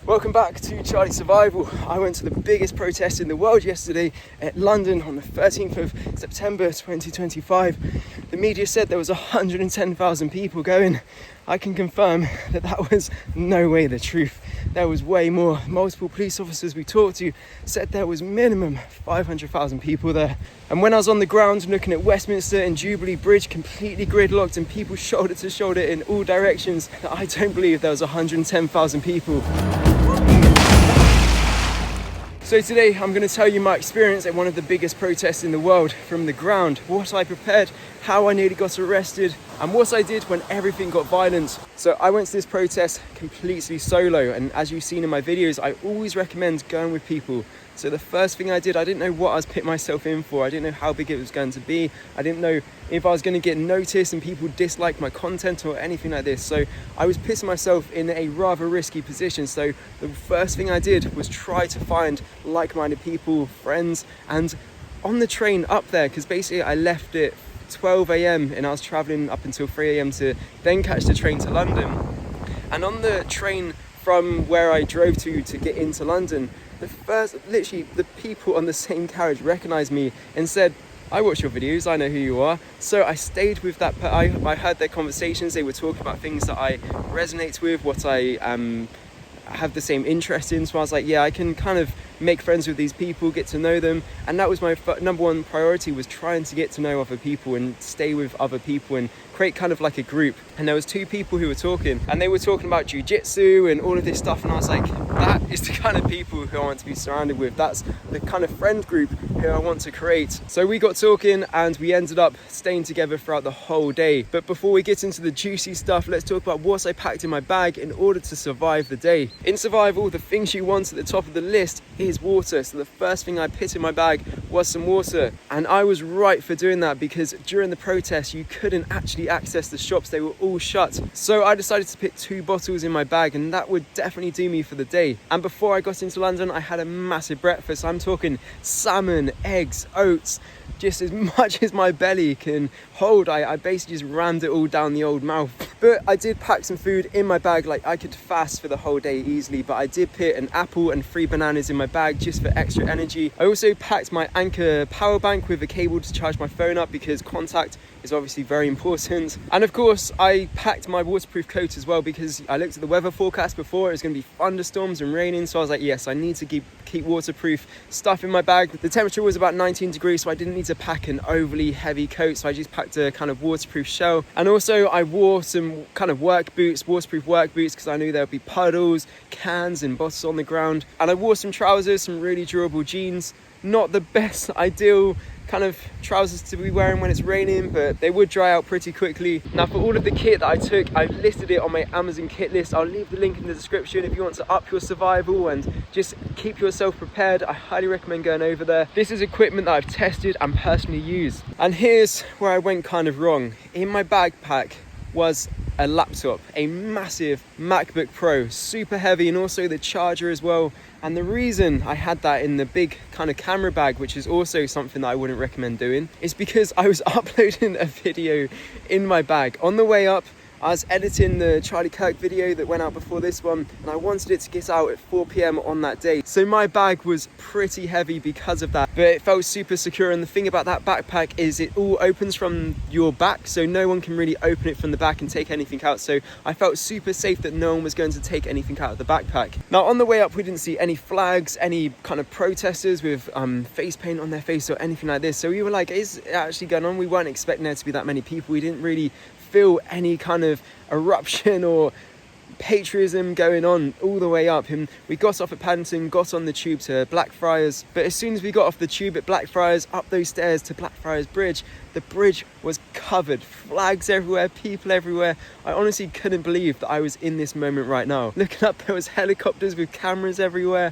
Welcome back to Charlie Survival. I went to the biggest protest in the world yesterday at London on the 13th of September 2025. The media said there was 110,000 people going. I can confirm that that was no way the truth. There was way more. Multiple police officers we talked to said there was minimum 500,000 people there. And when I was on the ground looking at Westminster and Jubilee Bridge completely gridlocked and people shoulder to shoulder in all directions, I don't believe there was 110,000 people. So today I'm going to tell you my experience at one of the biggest protests in the world from the ground, what I prepared, how I nearly got arrested, and what I did when everything got violent. So I went to this protest completely solo, and as you've seen in my videos, I always recommend going with people. So the first thing I did, I didn't know what I was putting myself in for. I didn't know how big it was going to be. I didn't know if I was going to get noticed and people dislike my content or anything like this. So I was putting myself in a rather risky position. So the first thing I did was try to find like-minded people, friends, and on the train up there, because basically I left at 12 a.m. and I was traveling up until 3 a.m. to then catch the train to London. And on the train from where I drove to get into London, the people on the same carriage recognized me and said, I watch your videos, I know who you are. So I stayed with that. I heard their conversations. They were talking about things that I resonate with, what I have the same interest in. So I was like, yeah, I can kind of make friends with these people, get to know them. And that was my number one priority, was trying to get to know other people and stay with other people and create kind of like a group. And there was two people who were talking, and they were talking about jiu-jitsu and all of this stuff, and I was like, that is the kind of people who I want to be surrounded with. That's the kind of friend group who I want to create. So we got talking and we ended up staying together throughout the whole day. But before we get into the juicy stuff, let's talk about what I packed in my bag in order to survive the day. In survival, the things you want at the top of the list is water. So the first thing I put in my bag was some water, and I was right for doing that, because during the protest you couldn't actually access the shops, they were all shut. So I decided to put 2 bottles in my bag, and that would definitely do me for the day. And before I got into London, I had a massive breakfast. I'm talking salmon, eggs, oats, just as much as my belly can hold. I basically just rammed it all down the old mouth. But I did pack some food in my bag. Like, I could fast for the whole day easily, but I did put an apple and 3 bananas in my bag just for extra energy. I also packed my Anchor power bank with a cable to charge my phone up, because contact is obviously very important. And of course, I packed my waterproof coat as well, because I looked at the weather forecast before. It was going to be thunderstorms and raining, so I was like, yes, I need to keep waterproof stuff in my bag. The temperature was about 19 degrees, so I didn't need to pack an overly heavy coat, so I just packed a kind of waterproof shell. And also I wore some kind of waterproof work boots, because I knew there would be puddles, cans and bottles on the ground. And I wore some trousers, some really durable jeans. Not the best ideal kind of trousers to be wearing when it's raining, but they would dry out pretty quickly. Now, for all of the kit that I took, I've listed it on my Amazon kit list. I'll leave the link in the description if you want to up your survival and just keep yourself prepared. I highly recommend going over there. This is equipment that I've tested and personally used. And here's where I went kind of wrong. In my backpack was a laptop, a massive MacBook Pro, super heavy, and also the charger as well. And the reason I had that in the big kind of camera bag, which is also something that I wouldn't recommend doing, is because I was uploading a video in my bag. On the way up, I was editing the Charlie Kirk video that went out before this one, and I wanted it to get out at 4 p.m. on that day. So my bag was pretty heavy because of that, but it felt super secure. And the thing about that backpack is it all opens from your back, so no one can really open it from the back and take anything out. So I felt super safe that no one was going to take anything out of the backpack. Now, on the way up, we didn't see any flags, any kind of protesters with face paint on their face or anything like this. So we were like, is it actually going on? We weren't expecting there to be that many people. We didn't really feel any kind of eruption or patriotism going on all the way up. And we got off at Paddington, got on the tube to Blackfriars. But as soon as we got off the tube at Blackfriars, up those stairs to Blackfriars Bridge, the bridge was covered, flags everywhere, people everywhere. I honestly couldn't believe that I was in this moment right now. Looking up, there was helicopters with cameras everywhere.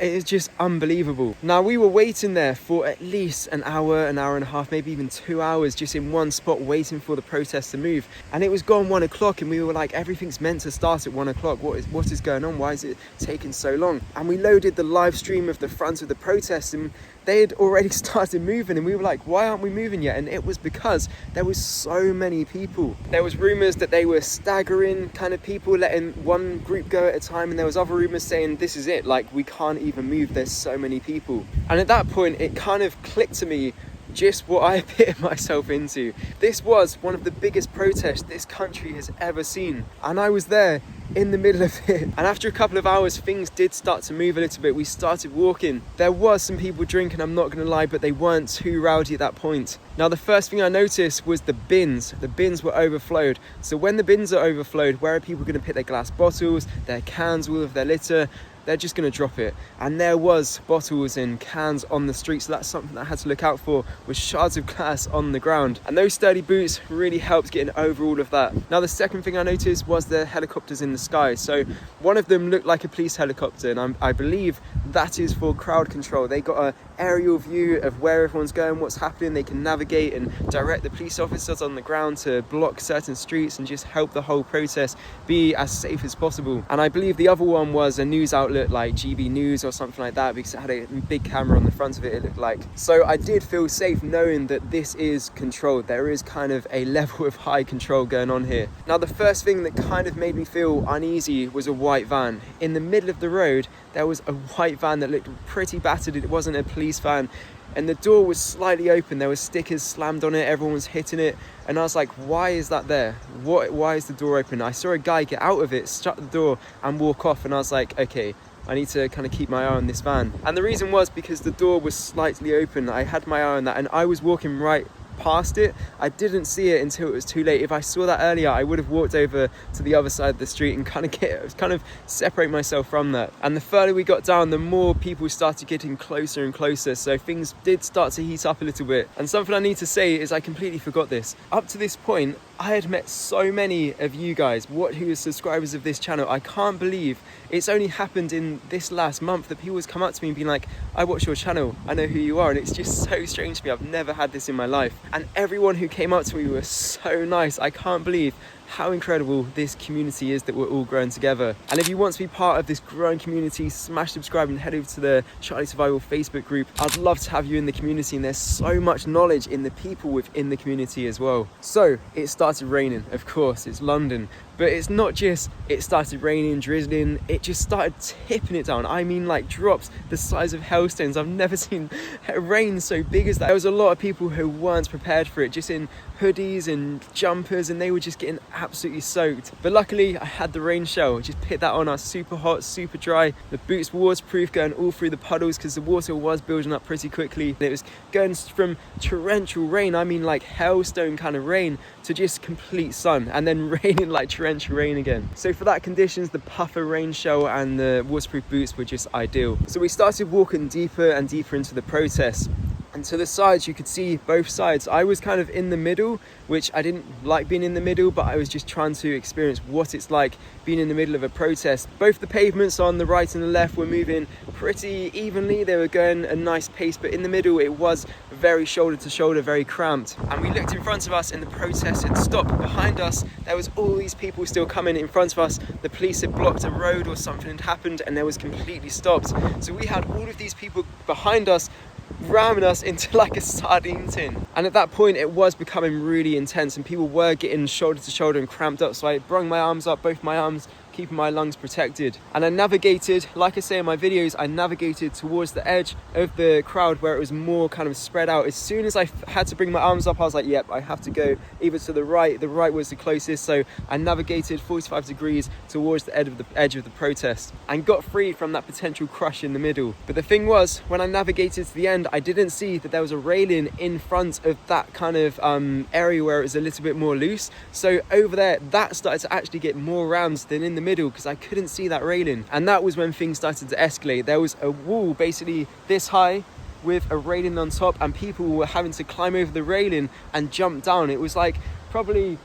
It is just unbelievable. Now, we were waiting there for at least an hour and a half, maybe even 2 hours, just in one spot waiting for the protest to move. And it was gone 1 o'clock, and we were like, everything's meant to start at 1 o'clock. What is going on? Why is it taking so long? And we loaded the live stream of the front of the protest, and they had already started moving, and we were like, why aren't we moving yet? And it was because there was so many people. There was rumors that they were staggering kind of people, letting one group go at a time, and there was other rumors saying this is it, like we can't even move, there's so many people. And at that point it kind of clicked to me just what I put myself into. This was one of the biggest protests this country has ever seen, and I was there in the middle of it. And after a couple of hours, things did start to move a little bit. We started walking. There was some people drinking, I'm not gonna lie, but they weren't too rowdy at that point. Now, the first thing I noticed was the bins. The bins were overflowed. So when the bins are overflowed, where are people gonna put their glass bottles, their cans, all of their litter? They're just going to drop it. And there was bottles and cans on the street, so that's something that I had to look out for, with shards of glass on the ground. And those sturdy boots really helped getting over all of that. Now, the second thing I noticed was the helicopters in the sky. So one of them looked like a police helicopter, and I believe that is for crowd control. They got an aerial view of where everyone's going, what's happening. They can navigate and direct the police officers on the ground to block certain streets and just help the whole protest be as safe as possible. And I believe the other one was a news outlet like GB News or something like that, because it had a big camera on the front of it, it looked like. So I did feel safe knowing that this is controlled. There is kind of a level of high control going on here. Now, the first thing that kind of made me feel uneasy was a white van. In the middle of the road, there was a white van that looked pretty battered. It wasn't a police van. And the door was slightly open. There was stickers slammed on it. Everyone was hitting it. And I was like, why is that there? Why is the door open? I saw a guy get out of it, shut the door and walk off. And I was like, okay, I need to kind of keep my eye on this van. And the reason was because the door was slightly open. I had my eye on that, and I was walking right past it. I didn't see it until it was too late. If I saw that earlier, I would have walked over to the other side of the street and kind of separate myself from that. And the further we got down, the more people started getting closer and closer, so things did start to heat up a little bit. And something I need to say is I completely forgot this. Up to this point, I had met so many of you guys, who are subscribers of this channel. I can't believe it's only happened in this last month that people has come up to me and been like, I watch your channel, I know who you are. And it's just so strange to me. I've never had this in my life. And everyone who came up to me was so nice. I can't believe how incredible this community is that we're all growing together. And if you want to be part of this growing community, smash subscribe and head over to the Charlie Survival Facebook group. I'd love to have you in the community, and there's so much knowledge in the people within the community as well. So it started raining, of course, it's London. But it's not just it started raining, drizzling, it just started tipping it down. I mean, like drops the size of hailstones. I've never seen rain so big as that. There was a lot of people who weren't prepared for it, just in hoodies and jumpers, and they were just getting absolutely soaked. But luckily I had the rain shell, just put that on. I was super hot, super dry. The boots were waterproof, going all through the puddles because the water was building up pretty quickly. And it was going from torrential rain, I mean like hailstone kind of rain, to just complete sun, and then raining like torrential rain again. So for that conditions, the puffer rain shell and the waterproof boots were just ideal. So we started walking deeper and deeper into the protest. And to the sides, you could see both sides. I was kind of in the middle, which I didn't like being in the middle, but I was just trying to experience what it's like being in the middle of a protest. Both the pavements on the right and the left were moving pretty evenly. They were going a nice pace, but in the middle, it was very shoulder to shoulder, very cramped. And we looked in front of us and the protest had stopped. Behind us, there was all these people still coming. In front of us, the police had blocked a road or something had happened, and there was completely stopped. So we had all of these people behind us ramming us into like a sardine tin. And at that point it was becoming really intense, and people were getting shoulder to shoulder and cramped up. So I brung my arms up, both my arms, keeping my lungs protected. And I navigated, like I say in my videos, I navigated towards the edge of the crowd where it was more kind of spread out. As soon as I had to bring my arms up, I was like, yep, I have to go either to the right. The right was the closest, so I navigated 45 degrees towards the edge of the protest and got free from that potential crush in the middle. But the thing was, when I navigated to the end, I didn't see that there was a railing in front of that kind of area where it was a little bit more loose. So over there, that started to actually get more rounds than in the middle, because I couldn't see that railing. And that was when things started to escalate. There was a wall basically this high with a railing on top, and people were having to climb over the railing and jump down. It was like probably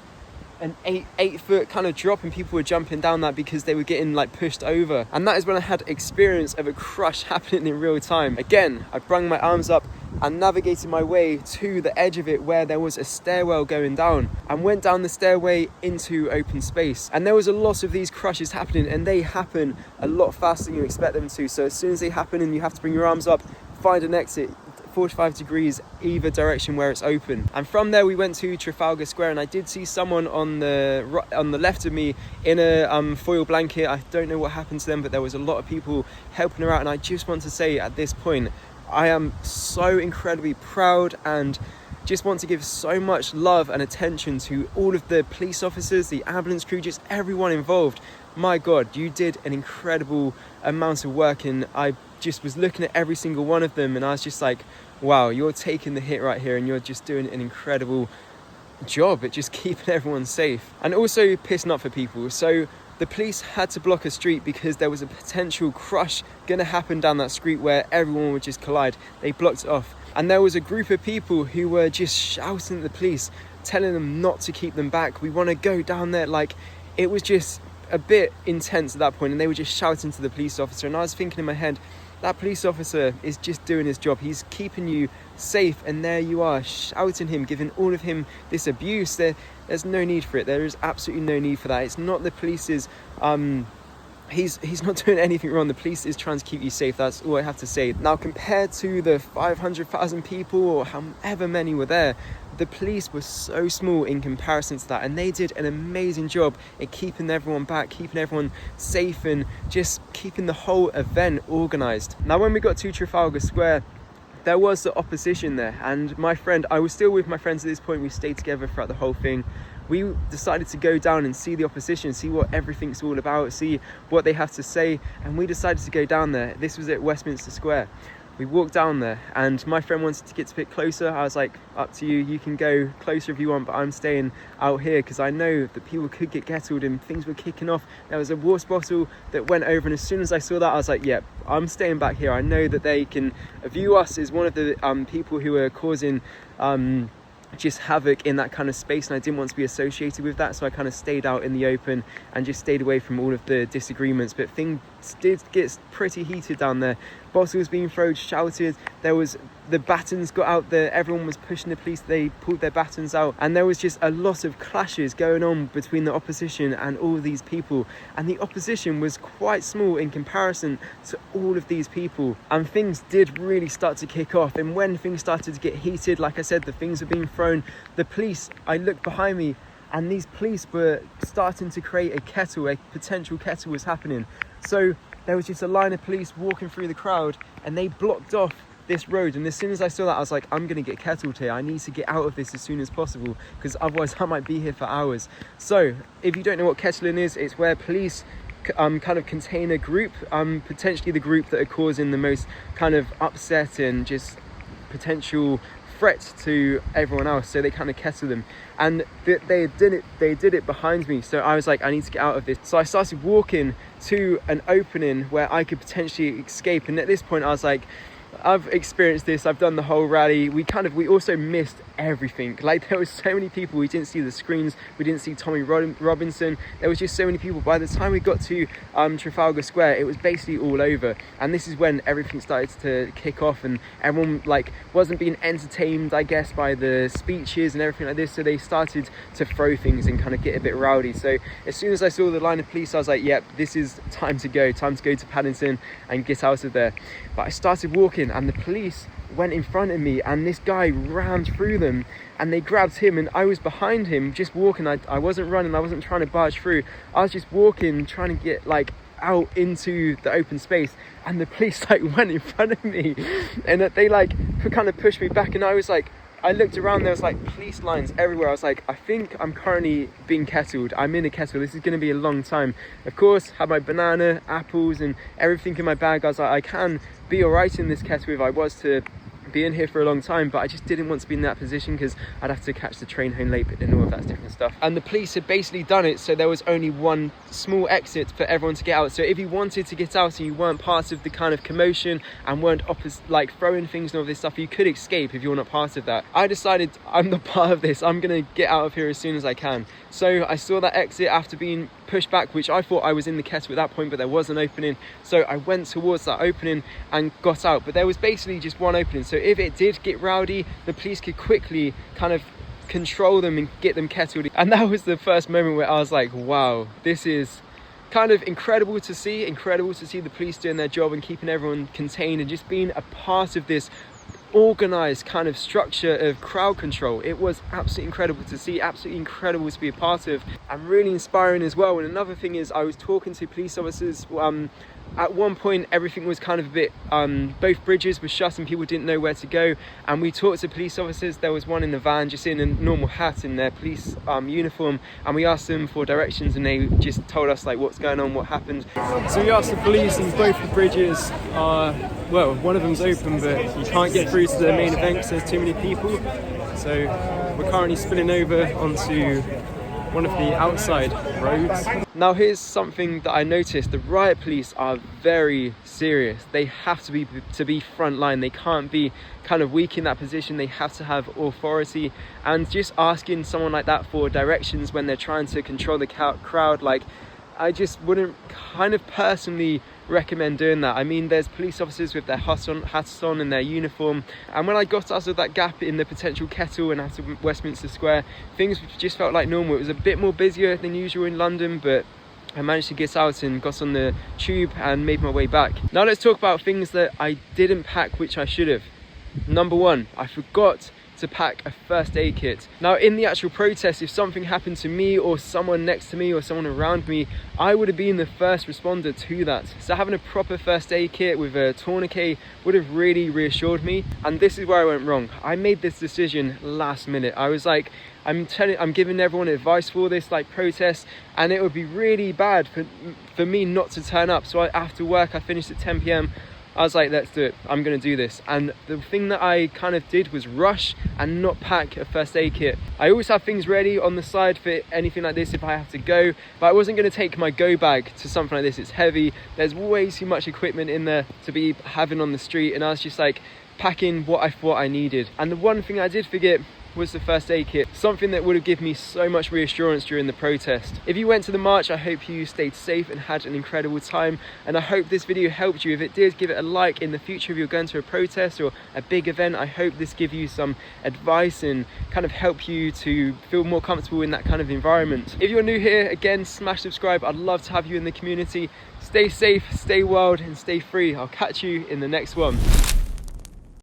an 8 foot kind of drop, and people were jumping down that because they were getting like pushed over. And that is when I had experience of a crush happening in real time. Again, I brung my arms up and navigated my way to the edge of it where there was a stairwell going down, and went down the stairway into open space. And there was a lot of these crushes happening, and they happen a lot faster than you expect them to. So as soon as they happen and you have to bring your arms up, find an exit, 45 degrees either direction where it's open. And from there we went to Trafalgar Square, and I did see someone on the left of me in a foil blanket. I don't know what happened to them, but there was a lot of people helping her out. And I just want to say at this point, I am so incredibly proud and just want to give so much love and attention to all of the police officers, the ambulance crew, just everyone involved. My God, you did an incredible amount of work, and I just was looking at every single one of them and I was just like, wow, you're taking the hit right here and you're just doing an incredible job at just keeping everyone safe and also pissing up for people. So the police had to block a street because there was a potential crush going to happen down that street where everyone would just collide. They blocked it off, and there was a group of people who were just shouting at the police, telling them not to keep them back. We want to go down there. Like, it was just a bit intense at that point, and they were just shouting to the police officer. And I was thinking in my head, that police officer is just doing his job. He's keeping you safe, and there you are shouting him, giving all of him this abuse. There's no need for it. There is absolutely no need for that. It's not the police's he's not doing anything wrong. The police is trying to keep you safe. That's all I have to say. Now, compared to the 500,000 people or however many were there, the police were so small in comparison to that, and they did an amazing job at keeping everyone back, keeping everyone safe, and just keeping the whole event organised. Now, when we got to Trafalgar Square, there was the opposition there, and my friend, I was still with my friends at this point, we stayed together throughout the whole thing. We decided to go down and see the opposition, see what everything's all about, see what they have to say, and we decided to go down there. This was at Westminster Square. We walked down there, and my friend wanted to get a bit closer. I was like, up to you, you can go closer if you want, but I'm staying out here because I know that people could get kettled and things were kicking off. There was a water bottle that went over, and as soon as I saw that, I was like, yeah, I'm staying back here. I know that they can view us as one of the people who are causing just havoc in that kind of space, and I didn't want to be associated with that, so I kind of stayed out in the open and just stayed away from all of the disagreements. But things did get pretty heated down there. Bottles being thrown, shouted, there was the batons got out there, everyone was pushing the police, they pulled their batons out, and there was just a lot of clashes going on between the opposition and all of these people. And the opposition was quite small in comparison to all of these people, and things did really start to kick off. And when things started to get heated, like I said, the things were being thrown, the police, I looked behind me and these police were starting to create a potential kettle was happening. So there was just a line of police walking through the crowd, and they blocked off this road. And as soon as I saw that, I was like, I'm going to get kettled here. I need to get out of this as soon as possible, because otherwise I might be here for hours. So if you don't know what kettling is, it's where police kind of contain a group, potentially the group that are causing the most kind of upset and just potential threat to everyone else, so they kind of kettle them. And they did it behind me, so I was like, I need to get out of this. So I started walking to an opening where I could potentially escape, and at this point I was like, I've experienced this, I've done the whole rally. We also missed everything. Like, there was so many people, we didn't see the screens, we didn't see Tommy Robinson. There was just so many people. By the time we got to Trafalgar Square, it was basically all over. And this is when everything started to kick off, and everyone wasn't being entertained, I guess, by the speeches and everything like this. So they started to throw things and kind of get a bit rowdy. So as soon as I saw the line of police, I was like, yep, this is time to go to Paddington and get out of there. But I started walking, and the police went in front of me, and this guy ran through them, and they grabbed him, and I was behind him just walking. I wasn't running, I wasn't trying to barge through, I was just walking, trying to get out into the open space, and the police went in front of me, and they kind of pushed me back. And I was like, I looked around, there was police lines everywhere. I was like, I think I'm currently being kettled. I'm in a kettle. This is going to be a long time. Of course, had my banana, apples, and everything in my bag. I was like, I can be all right in this kettle if I was to be in here for a long time, but I just didn't want to be in that position because I'd have to catch the train home late and all of that different stuff. And the police had basically done it so there was only one small exit for everyone to get out. So if you wanted to get out and you weren't part of the kind of commotion and weren't throwing things and all this stuff, you could escape if you're not part of that. I decided I'm not part of this. I'm gonna get out of here as soon as I can. So I saw that exit after being pushed back, which I thought I was in the kettle at that point, but there was an opening. So I went towards that opening and got out, but there was basically just one opening. So if it did get rowdy, the police could quickly kind of control them and get them kettled. And that was the first moment where I was like, wow, this is kind of incredible to see the police doing their job and keeping everyone contained and just being a part of this organized kind of structure of crowd control. It was absolutely incredible to see, absolutely incredible to be a part of, and really inspiring as well. And another thing is, I was talking to police officers. At one point everything was kind of a bit, both bridges were shut and people didn't know where to go, and we talked to police officers. There was one in the van just in a normal hat in their police uniform, and we asked them for directions and they just told us like what's going on, what happened. So we asked the police, and both the bridges are, well, one of them's open but you can't get through to the main event because there's too many people. So we're currently spilling over onto one of the outside roads. Now here's something that I noticed: the riot police are very serious. They have to be front line. They can't be kind of weak in that position. They have to have authority, and just asking someone like that for directions when they're trying to control the crowd, like, I just wouldn't kind of personally recommend doing that. I mean, there's police officers with their hats on and their uniform, and when I got out of that gap in the potential kettle and out of Westminster Square, things just felt like normal. It was a bit more busier than usual in London, but I managed to get out and got on the tube and made my way back. Now let's talk about things that I didn't pack, which I should have. Number one, I forgot to pack a first aid kit. Now in the actual protest, if something happened to me or someone next to me or someone around me, I would have been the first responder to that. So having a proper first aid kit with a tourniquet would have really reassured me. And this is where I went wrong. I made this decision last minute. I was like, I'm giving everyone advice for this like protest, and it would be really bad for me not to turn up. So after work, I finished at 10 p.m. I was like, let's do it, I'm gonna do this. And the thing that I kind of did was rush and not pack a first aid kit. I always have things ready on the side for anything like this if I have to go, but I wasn't gonna take my go bag to something like this. It's heavy, there's way too much equipment in there to be having on the street, and I was just like packing what I thought I needed. And the one thing I did forget was the first aid kit, something that would have given me so much reassurance during the protest. If you went to the march, I hope you stayed safe and had an incredible time, and I hope this video helped you. If it did, give it a like. In the future, if you're going to a protest or a big event, I hope this gives you some advice and kind of help you to feel more comfortable in that kind of environment. If you're new here, again, smash subscribe. I'd love to have you in the community. Stay safe, stay wild, and stay free. I'll catch you in the next one.